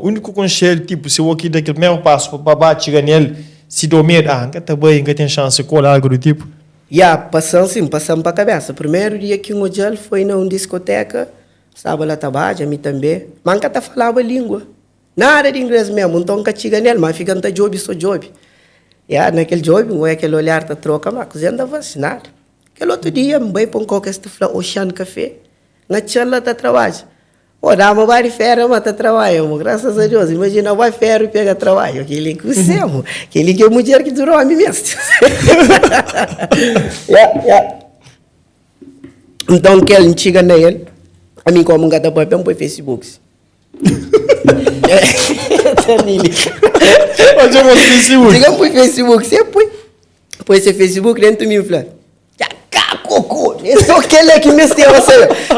O único conselho, tipo, se eu aqui daquele primeiro passo para bater, chegar nele, se dormir, nunca tá bem, nunca tem chance de colar algo do tipo. Passamos para a cabeça. Primeiro dia que um dia foi numa discoteca, estava lá trabalhando, a mim também. Mas nunca tá falava língua. Nada de inglês mesmo, então nunca chega nele, mas fica no job, só job. Naquele job, aquele olhar tá troca, mas você anda vacinado. Aquele outro dia, bem para um qualquer estufla, Oceano Café, na tchala tá trabalho. Dá uma vai fera, mas tá trabalho, graças a Deus. Imagina, vai fera e pega trabalho. Aquele que usamos, aquele que é mulher que durou a mim mesmo. Então, que ele chega nele, a mim como um gata boy, põe Facebook. Onde eu vou Facebook? Chega pro Facebook, você põe esse Facebook dentro do meu flor. Cocô, esse é aquele que me esteve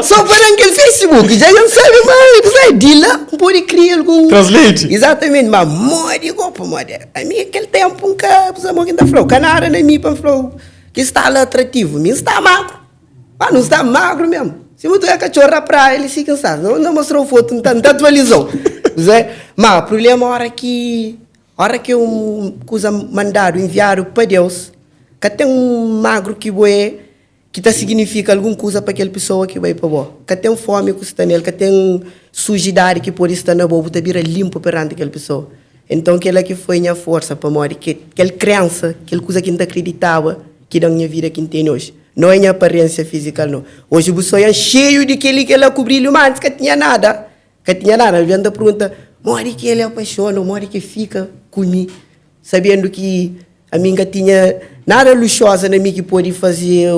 só para aquele Facebook, já não sabe mais, sai de lá, pode criar algum... Translate? Exatamente, mas morde, copa, morde. A mim, aquele tempo, um cara, precisamos que falou, canara na minha, para falou, que está lá atrativo, me está magro. Não está magro mesmo. Se eu a cachorra para ele, se cansado, não mostrou foto, não atualizou. Mas o problema, a hora que eu coisa mandado, enviado para Deus, que tem um magro que vai... que significa alguma coisa para aquela pessoa que vai para boa. Que tem fome que está nele, que tem sujidade que pode estar na boa, para limpo perante aquela pessoa. Então, aquela que foi minha força para morrer, que aquela crença, aquela coisa que não acreditava, que da minha vida que tem hoje. Não é minha aparência física, não. Hoje o pessoal é cheio de aquele que ela cobriu mais, que tinha nada. Que tinha nada. Ele vem da pergunta, morre que ele apaixona, morre que fica comigo, sabendo que a minha tinha nada luxuosa na mim que pode fazer...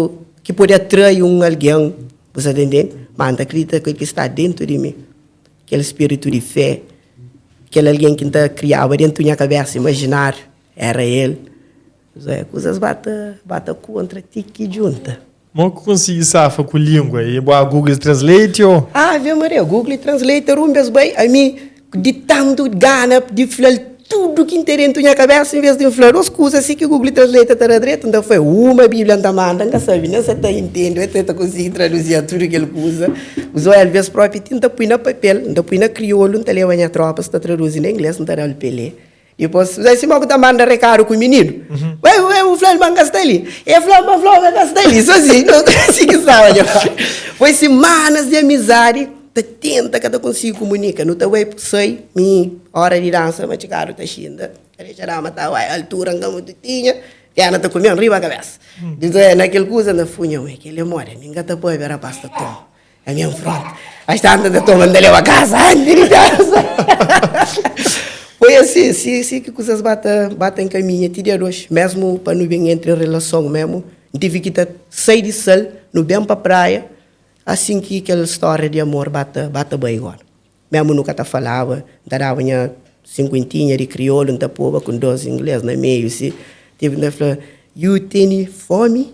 que pode atrair alguém, você entende? Mas acredita que está dentro de mim, aquele espírito de fé, aquele alguém que está criado dentro da minha cabeça, imaginar, era ele. Coisas bata contra ti que junta. Como consegui safa com língua? E boa Google Translate ou? Viu Maria, Google Translate, rumbes bem, a mim, de tanto gana de falar tudo que tem dentro da minha cabeça, em vez de falar as coisas assim que o Google Translate está direito, então foi uma Bíblia na mão, não sabe, não se está entendendo, está conseguindo traduzir tudo aquilo que usa. Usou às vezes próprio, tenta pôr na papel, não põe na crioulo, não está levando a tropa, está traduzindo em inglês, não está dando pelé. Depois, esse modo está mandando recado com o menino. O Flávio Mangasta ali. É Flávio Mangasta ali. Só assim, não assim que sabe. Foi semanas de amizade. Tenta que eu consigo comunicar. Não está bem, sei, minha hora de dança, mas chegaram, está xinda. Já matar a altura, não muito tinha. Já não está comendo, riba a cabeça. Diz, naquele coisa, na funha, aquele amor, ninguém está bom, ver a pasta tom. A minha frente. Aí está andando, tomando ele a casa, foi assim que coisas batem em caminho, tira hoje, mesmo para não vir entre relação mesmo, tive que sair de sal, não bem para a praia, assim que aquela história de amor bate bem agora. Mesmo nunca falava, dava minha cinquentinha de crioulo, não povo com 12 inglês no meio, assim, tive que falar, you tem fome?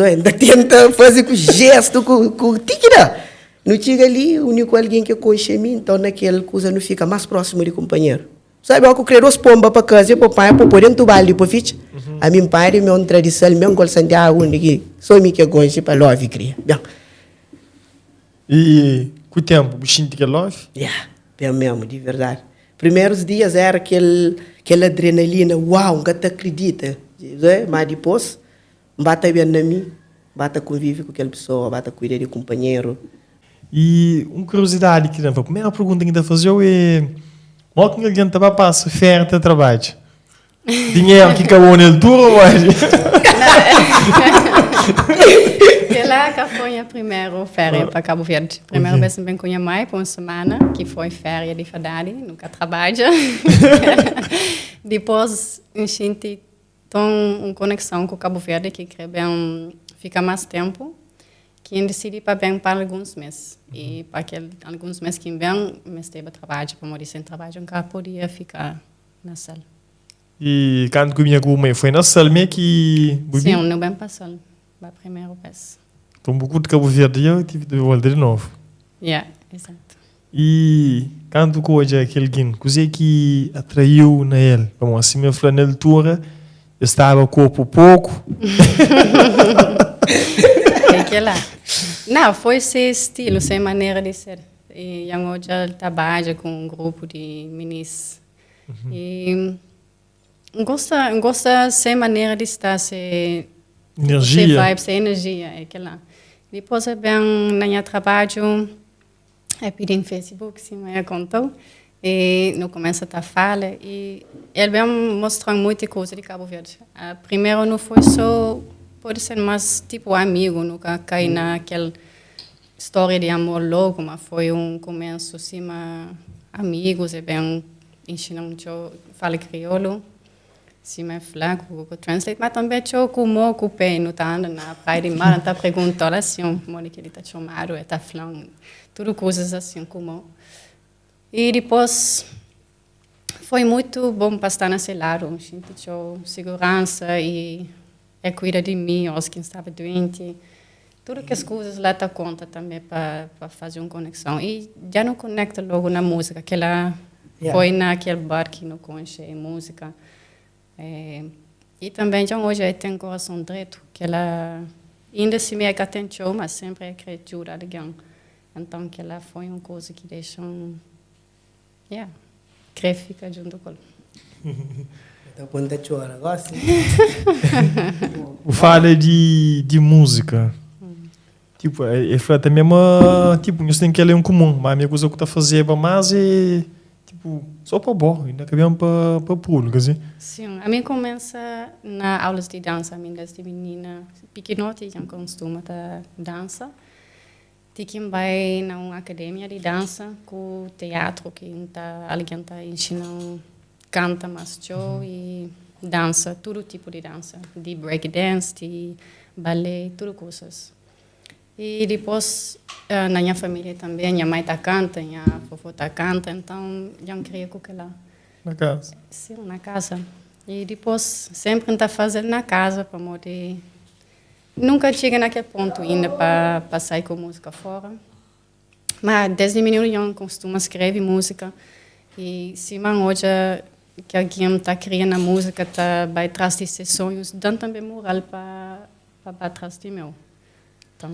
Ainda tenta fazer com gesto, com tiquira. Não chega ali, o único alguém que conhece mim, então naquela coisa não fica mais próximo de companheiro. Sabe, eu quero os pombas para casa, para pai, para poder entubar ali, para ficha. A minha pai, minha tradição, minha coisa Santiago, que só me que gosto para love, cria. E com o tempo, o chinto que é love? Bem mesmo, de verdade. Primeiros dias era aquela adrenalina, uau, nunca te acredita. Mas depois, bata bem na mim, bata convive com aquela pessoa, bata cuidar de companheiro. E uma curiosidade que a primeira pergunta que ainda fazer é... Mal que alguém estava para passar férias trabalho. Dinheiro que acabou nele tudo hoje. Lá que foi a primeira férias para Cabo Verde. Primeira vez bem com a mãe por uma semana, que foi férias de verdade, nunca trabalha. Depois, a gente tem uma conexão com Cabo Verde, que quer bem ficar mais tempo. Que decidi para bem para alguns meses. E para alguns meses que vem, me esteve a trabalhar, para morir sem trabalho, nunca podia ficar na sala. E quando comia com a mãe, foi na sala mesmo que... Sim, não bem para a sala, para a primeira vez. Então, um pouco de Cabo Verde, eu tive de voltar de novo. Exato. E quando hoje aquele coisa que atraiu na ele, como assim, me falou na altura, eu estava corpo pouco. Lá. Não, foi esse estilo, essa maneira de ser. E hoje ele trabalha com um grupo de meninas. E gosta sem maneira de estar, sem Energia. vibe, sem energia. É aquela. Depois é bem no trabalho, é pedir em Facebook, sim, mas contou. E não começa a falar. E ele vem mostrando muita coisa de Cabo Verde. Primeiro não foi só, pode ser mais tipo amigo, nunca cai naquela história de amor louco, mas foi começo, assim, amigos, é bem ensinando fala crioulo, sim, é flaco, Google Translate, mas também eu como o pé, não está andando na praia de mar, está perguntando assim, como que ele está chamado, está falando, tudo coisas assim como. E depois foi muito bom para estar nesse lado, gente tinha segurança e cuida de mim, os que estava doente. Tudo que as coisas lá tá conta também para fazer uma conexão. E já não conecta logo na música, que ela foi naquele bar que não conhece música. E também já hoje tem coração direito, que ela ainda se meio que atenção, mas sempre acredita alguém. Então, que ela foi uma coisa que deixa que fica junto com ela. Então, quando te chora, gosta? Fala de música. Tipo, ele fala também, tipo, nós temos que ler um comum, mas a minha coisa que está fazendo mais é, tipo, só para bom, ainda acabamos para público, assim. Sim, a mim começa na aulas de dança, a mim desde menina, pequenote, já costuma da dança. Tinha vai na uma academia de dança com teatro, que alguém está ensinando, canta mais show e dança, todo tipo de dança, de breakdance, de ballet, tudo coisas. E depois, na minha família também, minha mãe canta, minha vovó canta, então já queria com ela. Na casa? Sim, na casa. E depois, sempre está fazendo na casa, para poder. Nunca chega naquele ponto ainda para sair com música fora. Mas desde menino eu costumo escrever música. E se hoje que alguém está criando a música, vai atrás desses sonhos, dá também moral para atrás de meu. Então,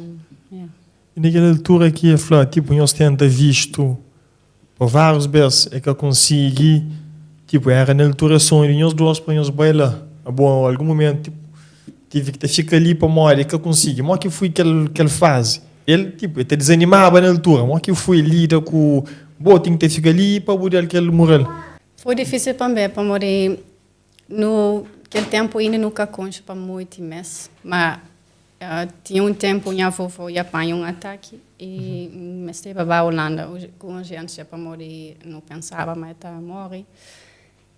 E naquela altura que ele falou, tipo, nós tenta visto por vários vezes, é que eu consegui, tipo, era na altura sonho, nós duas para nós bailar. Bom, em algum momento, tipo, tive que ficar ali para morrer, que eu consegui. Mas que foi que ele faz? Ele, tipo, ele desanimava na altura, mas que foi ali, com bom, tinha que ficar ali para poder aquele moral. Foi difícil também, para morrer. No aquele tempo ainda nunca concho para muito mês, mas tinha um tempo minha vovó ia apanhar um ataque e me esteve para a Holanda. Com a gente para morrer, não pensava, mas está a morrer.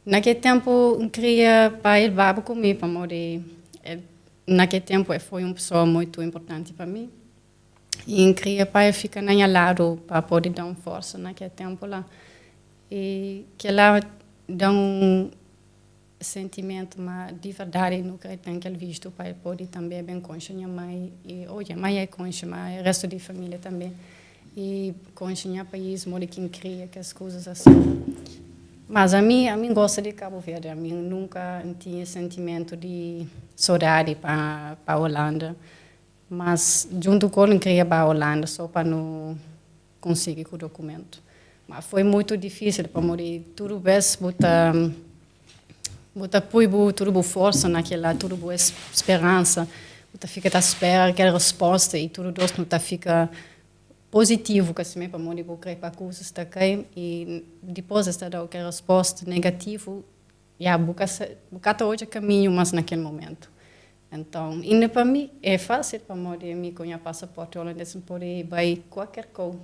Naquele tempo, eu queria para ele babo comigo para morrer. Naquele tempo, foi uma pessoa muito importante para mim. E eu queria para ele ficar na minha lado para poder dar uma força naquele tempo lá. E que lá dá sentimento, mas de verdade não quero ter aquele visto para ele poder também bem conhecer minha mãe e a mãe é conhecer, mas o resto da família também e conhecer minha país, modo quem cria que as coisas assim. Mas a mim gosta de Cabo Verde, a mim nunca tinha sentimento de saudade para a Holanda, mas junto com ele queria para a Holanda só para não conseguir o documento. Mas foi muito difícil para morrer tudo bem, Bota apoio, tudo força naquela, tudo boa esperança. Bota fica à espera aquela resposta e tudo isso não fica positivo, que se me para morrer porque para coisas está aqui e depois está dando aquela resposta negativa, já bocata hoje caminho, mas naquele momento. Então, ainda para mim é fácil para morrer, me com o passaporte holandês poder vai qualquer coisa,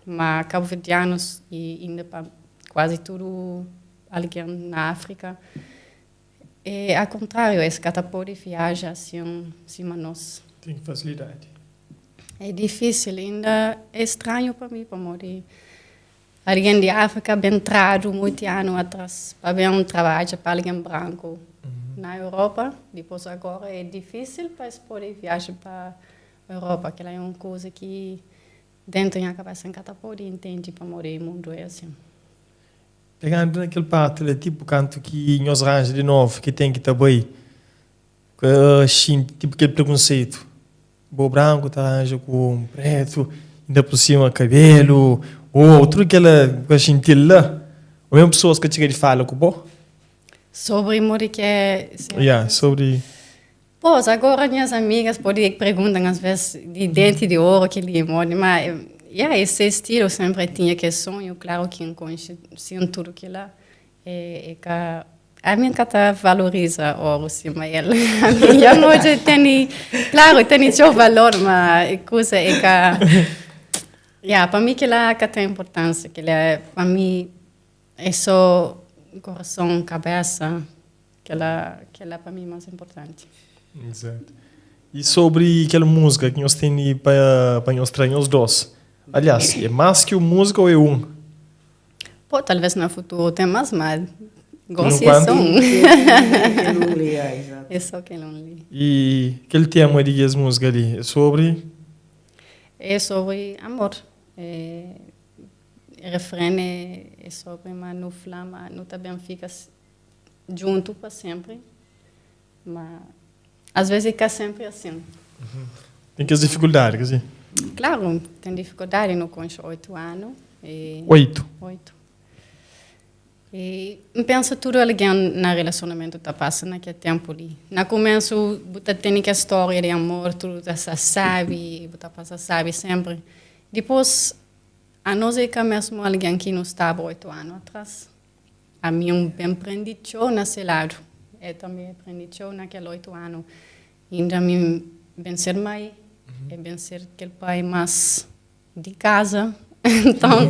mas cabo-verdianos e ainda para quase tudo alguém na África. É ao contrário, esse cara pode viajar assim, nós. Tem facilidade. É difícil, ainda é estranho para mim, para morrer. Alguém de África bem entrado muito ano atrás, para ver um trabalho para alguém branco na Europa. Depois agora é difícil para poder viajar para a Europa, que é uma coisa que dentro da minha cabeça não pode entender para morrer, o mundo é assim. Pegando naquele parte, tipo, canto que nós arranjamos de novo, que tem que estar bem, tipo aquele preconceito. O branco arranja com preto, ainda por cima cabelo, Outro que ela sentiu lá, ou mesmo pessoas que tinham de falar com o Sobre mori que é... sobre... Pois, agora minhas amigas podem perguntar às vezes de dente de ouro que ele mora, mas esse estilo sempre tinha que sonho, claro que inconsciente tudo que lá é que a minha cata valoriza ouro, sim, mas ela a minha hoje tem, claro, tem seu valor, mas a coisa é que para mim que lá que tem importância, que lá para mim é só coração, cabeça, que lá para mim é mais importante. Exato. E sobre aquela música que nós temos para nós treinar os dois. Aliás, é mais que uma música ou é um? Pô, talvez no futuro tem mais, mas gosto Enquanto- é só que não li. E aquele tema de as músicas ali é sobre... É sobre amor. O refrão é sobre, mas não flama, não também fica junto para sempre. Mas às vezes fica sempre assim. Tem que as dificuldades, quer dizer. Claro, tem dificuldade no concho 8 anos. 8. 8. E penso tudo alguém no relacionamento está passando naquele tempo ali. No começo, você tem aquela história de amor, tudo você sabe, você passa sabe sempre. Depois, a nós é que mesmo alguém que não estava 8 anos atrás. A mim bem aprendi nesse lado. Eu também aprendi naqueles 8 anos. Ainda me bem ser mãe, é bem ser aquele pai mais de casa. Então,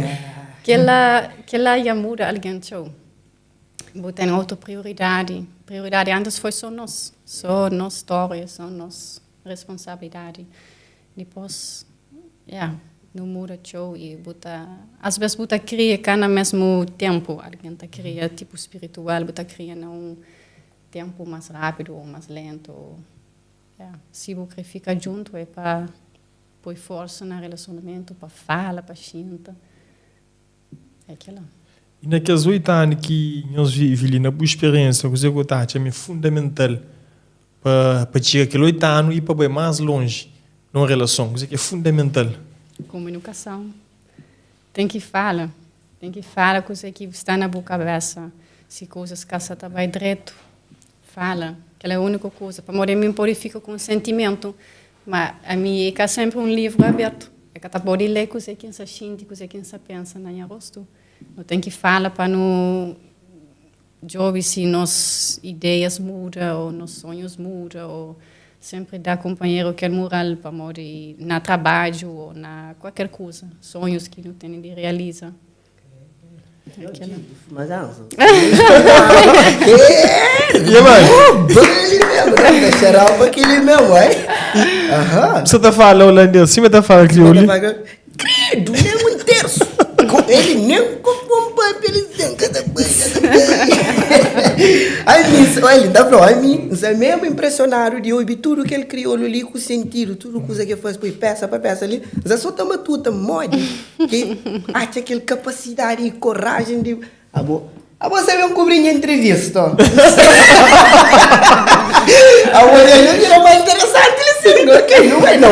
que ela já muda alguém show. Tem outra prioridade. Prioridade antes foi só nossa história, só nossa responsabilidade. Depois, não muda show e às vezes você cria cada mesmo tempo. Alguém cria tipo espiritual, você cria num tempo mais rápido ou mais lento. Se você fica junto é para pôr força no relacionamento, para falar, para xinta. É aquilo. E naqueles 8 anos que nós vivemos, na boa experiência, o que eu acho é fundamental para chegar aquele 8 anos e para ir mais longe numa relação. O que é fundamental. Comunicação. Tem que falar coisa que está na boa cabeça. Se coisas que você vai direto, fala. Aquela é a única coisa. Para morrer, mim pode ficar com sentimento. Mas a mim é sempre um livro aberto. É que pode ler coisa que você sente, coisa que você pensa no seu rosto. Não tem que falar para não jogar se nossas ideias mudam ou nossos sonhos mudam ou sempre dar companheiro que é moral para morrer na trabalho ou na qualquer coisa. Sonhos que não tem de realizar. Mas Anzo. E mãe? Ele mesmo, né? Cheirar para aquele mesmo, aí. Você está falando holandês, sim, está falando crioulo? Credo, nem um terço. Ele nem acompanha pelo tempo. Olha, dá para mim, é mesmo impressionado de ouvir tudo que ele criou ali com sentido, tudo coisa que faz, peça para peça ali. Já só toma tudo, mode, que acha aquela capacidade e coragem de. Você vem cobrir a entrevista. A mulher vira mais interessante, ele ok, não é não,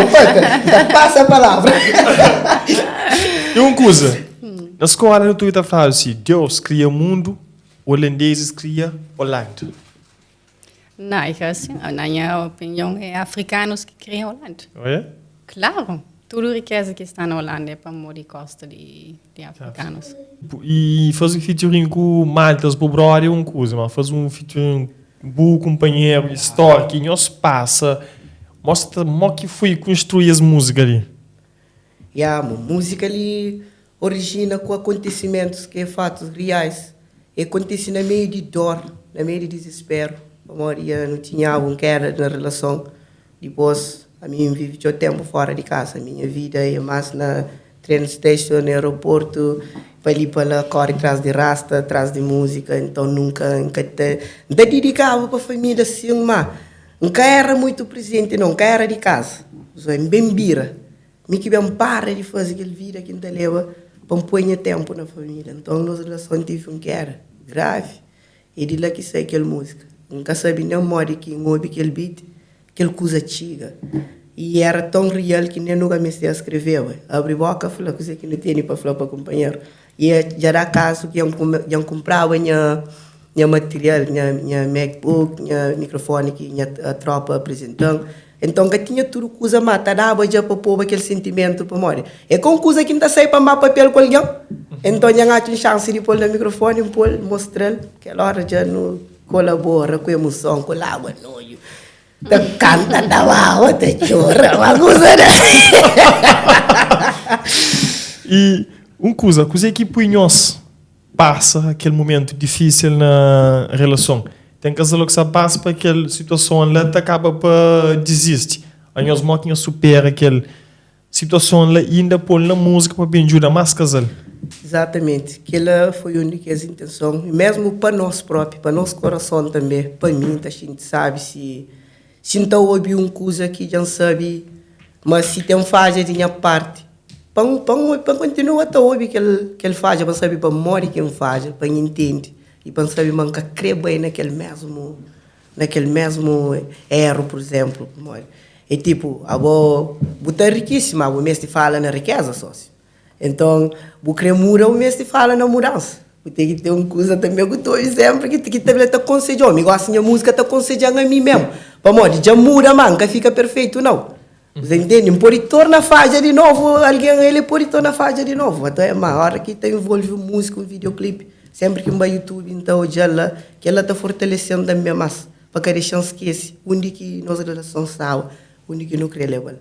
passa a palavra. E uma coisa, na escola no Twitter fala assim, Deus cria o mundo, holandeses cria Holanda. Não, é assim, na minha opinião, é africanos que criam a Holanda. É? Claro, toda a riqueza que está na Holanda é para morrer costa de africanos. E fazer um featuring com Maltas, para o brother é uma coisa, mas fazer um featuring com um companheiro, história, que nós passa, mostra como que foi construir as músicas ali. A música ali origina com acontecimentos que é fatos reais. E acontece na meio de dor, na meio de desespero. A Maria não tinha algum que era na relação. Depois, a minha vive o tempo fora de casa. A minha vida é mais na train station, no aeroporto, para ali pela corre atrás de rasta, atrás de música. Então nunca dedicava para a família assim, mas nunca era muito presente, nunca era de casa. Só em bem bira. Me que bem para de fazer aquela vida que não leva para pôr tempo na família. Então, nossa relação tive um que era grave. E de lá que sai aquela música. Nunca sabe nem modo que ouve aquele beat, aquela coisa antiga. E era tão real que nem nunca me a escrever. Abri boca, falei, coisa que não tinha para falar para o companheiro. E já era caso que eu comprava minha material, minha MacBook, minha microfone, que minha tropa apresentando. Então, que tinha tudo coisa matada, já para pôr aquele sentimento para morrer. É com coisa que não sai para mais papel com alguém. Então, já tinha chance de pôr no microfone, mostrar, aquela hora já não colabora com a emoção, com a água, não. Canta da água, te chora, uma coisa. E coisa que punhos passa aquele momento difícil na relação. Tem que fazer que você passa para aquela situação lá, acaba para desistir. Aí nós moquinhos supera aquela situação lá ainda pôr na música para bem ajudar mais casal. Exatamente, aquela foi a única intenção, mesmo para nós próprios, para nosso coração também, para mim, a gente sabe se não ouve uma coisa que já sabe, mas se tem fase de minha parte, para continuar a ouvir que ele faz, para saber para morrer quem faz, para entender e para saber manca crer bem naquele mesmo erro, por exemplo, é tipo, a boa é riquíssima, o mestre fala na riqueza sócio. Então, o cremura o mestre fala na mudança. Tem que ter uma coisa também que eu estou sempre que também está aconselhando. Igual assim a música está aconselhando a mim mesmo. Para morrer, já muda, manca, fica perfeito, não. Você entende? Pode tornar a faixa de novo, alguém ele pode tornar a faixa de novo. Então é uma hora que envolve música, um videoclipe. Sempre que vai no YouTube, então já lá, que ela está fortalecendo também mais. Para que a gente esqueça onde que nossa relação está, onde que não crê legal.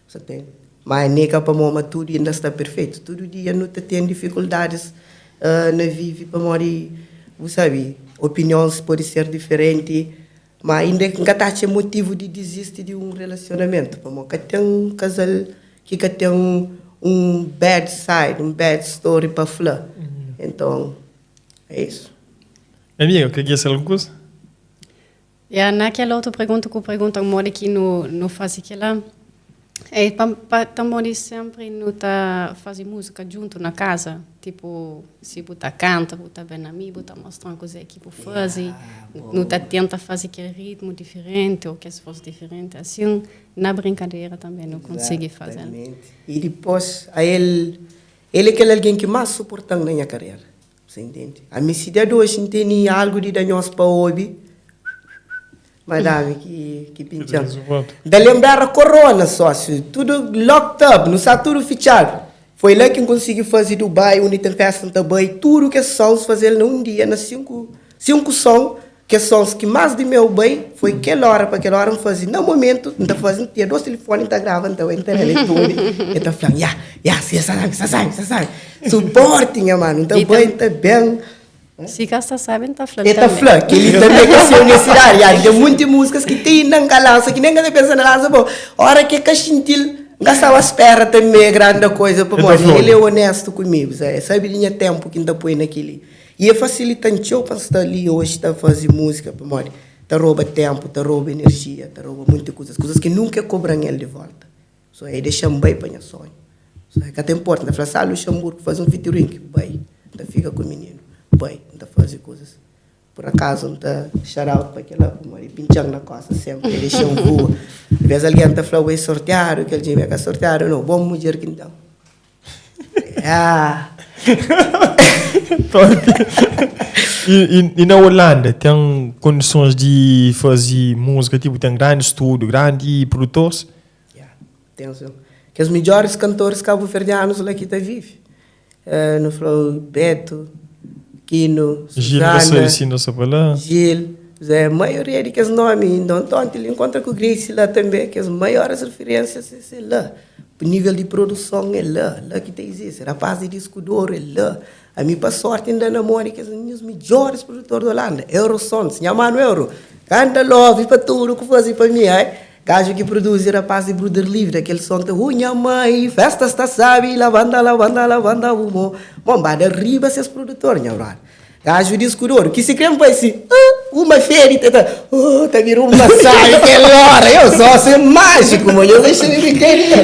Você tem. Mas nem que para mim tudo ainda está perfeito. Todo dia não tem dificuldades na vive para morrer, você sabe, opiniões podem ser diferentes, mas ainda nunca tem motivo de desistir de um relacionamento. Porque tem um casal que tem um bad side, um bad story para falar. Então, é isso. Amiga, quer dizer alguma coisa? Naquela outra pergunta que eu pergunto a Mori que não faz aquela... É, para Mori sempre não tá fazer música junto na casa. Tipo, se você canta, você bem na mim, você mostra uma coisa que você faz. Não tá tenta fazer aquele ritmo diferente ou que se fosse diferente. Assim, na brincadeira também não consegui fazer. E depois, ele é alguém que mais suporta na minha carreira. Você entende? A minha cidade hoje não tem algo de danhos para ouvir. Madame, que pinchando. De lembrar a corona, sócio. Tudo locked up, não está tudo fechado. Foi lá que eu consegui fazer Dubai, onde tem festa também. Tudo que sons fazer num dia, nas cinco sons, que sons que mais de meu bem, foi aquela hora, para aquela hora eu fazia. No momento, não está fazendo, tinha 2 telefones, está gravando, então, internet eletrônica. Eu estava falando, você sabe. Suporte, mano. Então, bem, está bem. Se você sabe, está falando. Está falando, que ele também quer ser universidade. Tem muitas músicas que tem na lança, que nem cada pensa na lança, bom. Hora que é chintil, gastava as pernas também, é grande coisa para morrer. Ele é honesto comigo, sabe? Tinha tempo que ainda põe naquele. E é facilitante, eu para estar ali hoje, está fazendo música para morrer. Está rouba tempo, está rouba energia, está rouba muitas coisas que nunca cobram ele de volta. Só aí deixam bem para minha sonho. Só é que até importa, na França, Luxemburgo faz um featuring, bem, ainda fica com o menino. Bem, não está fazendo coisas. Por acaso, não está shout-out para aquela pinchando na costa sempre, ele deixa um voa. Às vezes alguém está falando, sorteado, que ele diz, é sorteado, não, bom mulher que então. E na Holanda, tem condições de fazer música, tipo, tem grande estúdio, grande produtores? Tem, sim. Que os melhores cantores cabo-verdianos lá que vivem. No Flow, Beto, Kino, Susana, Gil, a maioria de que os nomes, então ele encontra com o Grace lá também, que as maiores referências é lá. O nível de produção é lá que tem isso, rapaz de disco de ouro é lá. A mim, para sorte, ainda namoro que são os melhores produtores da Holanda, Eurosons, chamando Euro, canta love para tudo que fazem para mim, gajo que produz rapaz de Bruder Livre, aquele som de Unha Mãe, festa está sabe, lavanda, humo. Bom, bada riba esses produtores, nha brother. Gajo disco de ouro, que se creme para assim, uma feira, tá virando uma saia, que hora, eu só sou mágico, mano, eu deixei de querer.